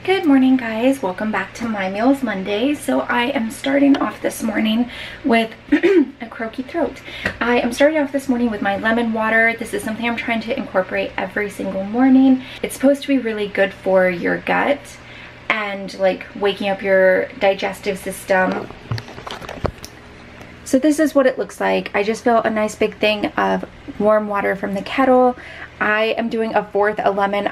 Good morning, guys. Welcome back to My Meals Monday. So I am starting off this morning with a croaky throat. I am starting off this morning with my lemon water. This is something I'm trying to incorporate every single morning. It's supposed to be really good for your gut and like waking up your digestive system. So this is what it looks like. I just filled a nice big thing of warm water from the kettle. I am doing a fourth a lemon.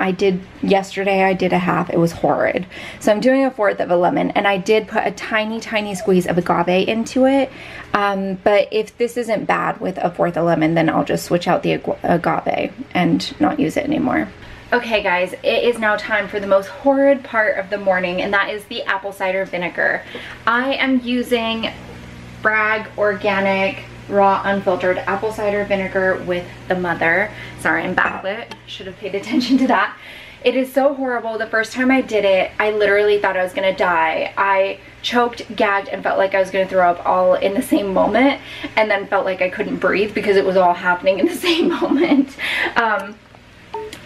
Yesterday I did a half. It was horrid. So I'm doing a fourth of a lemon, and I did put a tiny squeeze of agave into it. But if this isn't bad with a fourth of lemon, then I'll just switch out the agave and not use it anymore. Okay guys, it is now time for the most horrid part of the morning, and that is the apple cider vinegar. I am using Bragg Organic raw unfiltered apple cider vinegar with the mother. Sorry, I'm backlit. Should have paid attention to that. It is so horrible. The first time I did it, I literally thought I was gonna die. I choked, gagged, and felt like I was gonna throw up all in the same moment, and then felt like I couldn't breathe because it was all happening in the same moment.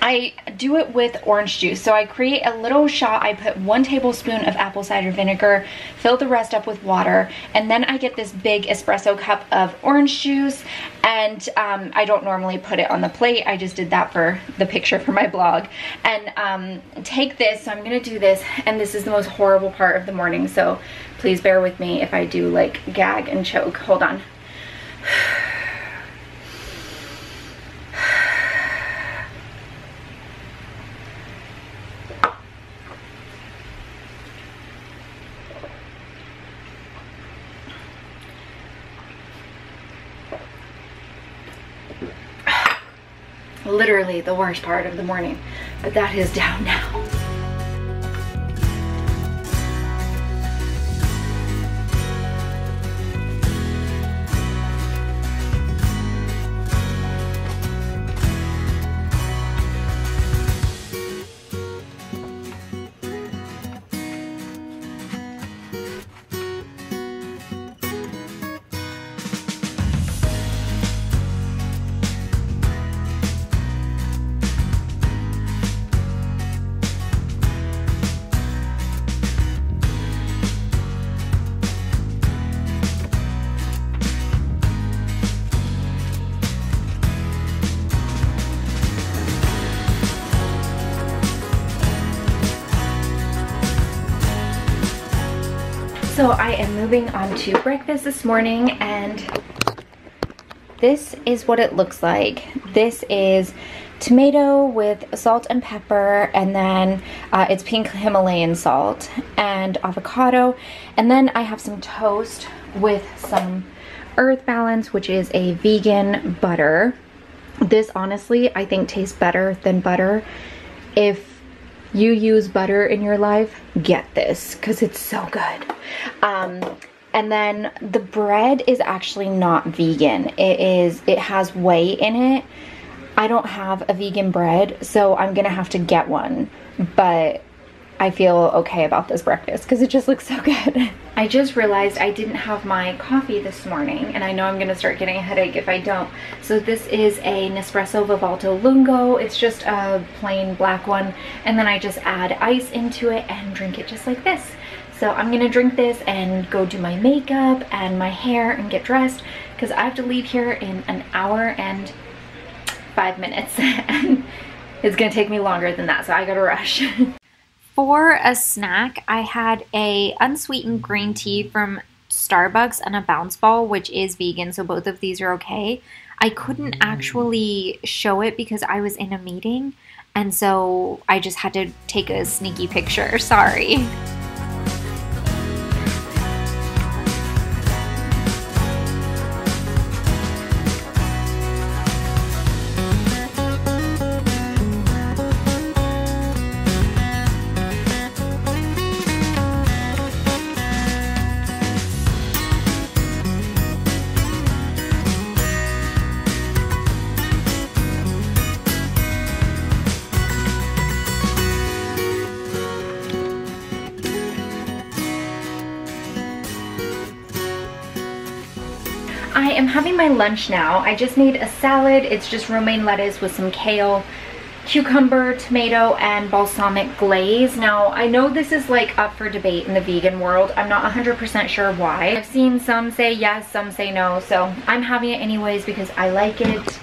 I do it with orange juice. So I create a little shot. I put 1 tablespoon of apple cider vinegar, fill the rest up with water, and then I get this big espresso cup of orange juice. And I don't normally put it on the plate. I just did that for the picture for my blog. And take this, so I'm gonna do this, and this is the most horrible part of the morning. So please bear with me if I do like gag and choke. Hold on. Literally the worst part of the morning, but that is down now. So I am moving on to breakfast this morning, and this is what it looks like. This is tomato with salt and pepper, and then it's pink Himalayan salt and avocado. And then I have some toast with some Earth Balance, which is a vegan butter. This honestly, I think tastes better than butter. If you use butter in your life, get this because it's so good. And then the bread is actually not vegan. It has whey in it. I don't have a vegan bread, so I'm gonna have to get one, but I feel okay about this breakfast because it just looks so good. I just realized I didn't have my coffee this morning, and I know I'm gonna start getting a headache if I don't. So this is a Nespresso Vivalto Lungo. It's just a plain black one, and then I just add ice into it and drink it just like this. So I'm gonna drink this and go do my makeup and my hair and get dressed because I have to leave here in an hour and 5 minutes, and it's gonna take me longer than that, so I gotta rush. For a snack, I had a unsweetened green tea from Starbucks and a bounce ball, which is vegan, so both of these are okay. I couldn't actually show it because I was in a meeting, and so I just had to take a sneaky picture. Sorry. I am having my lunch now. I just made a salad. It's just romaine lettuce with some kale, cucumber, tomato, and balsamic glaze. Now, I know this is like up for debate in the vegan world. I'm not 100% sure why. I've seen some say yes, some say no, so I'm having it anyways because I like it.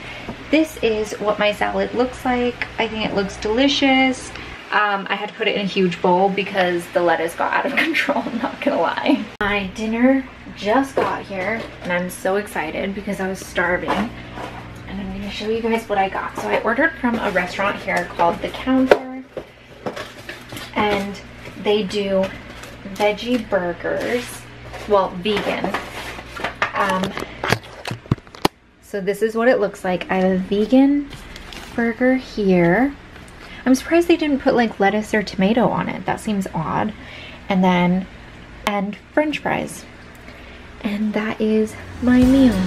This is what my salad looks like. I think it looks delicious. I had to put it in a huge bowl because the lettuce got out of control, I'm not gonna lie. My dinner just got here and I'm so excited because I was starving. And I'm gonna show you guys what I got. So I ordered from a restaurant here called The Counter. And they do veggie burgers. Well, vegan. So this is what it looks like. I have a vegan burger here. I'm surprised they didn't put like lettuce or tomato on it. That seems odd. And French fries. And that is my meal.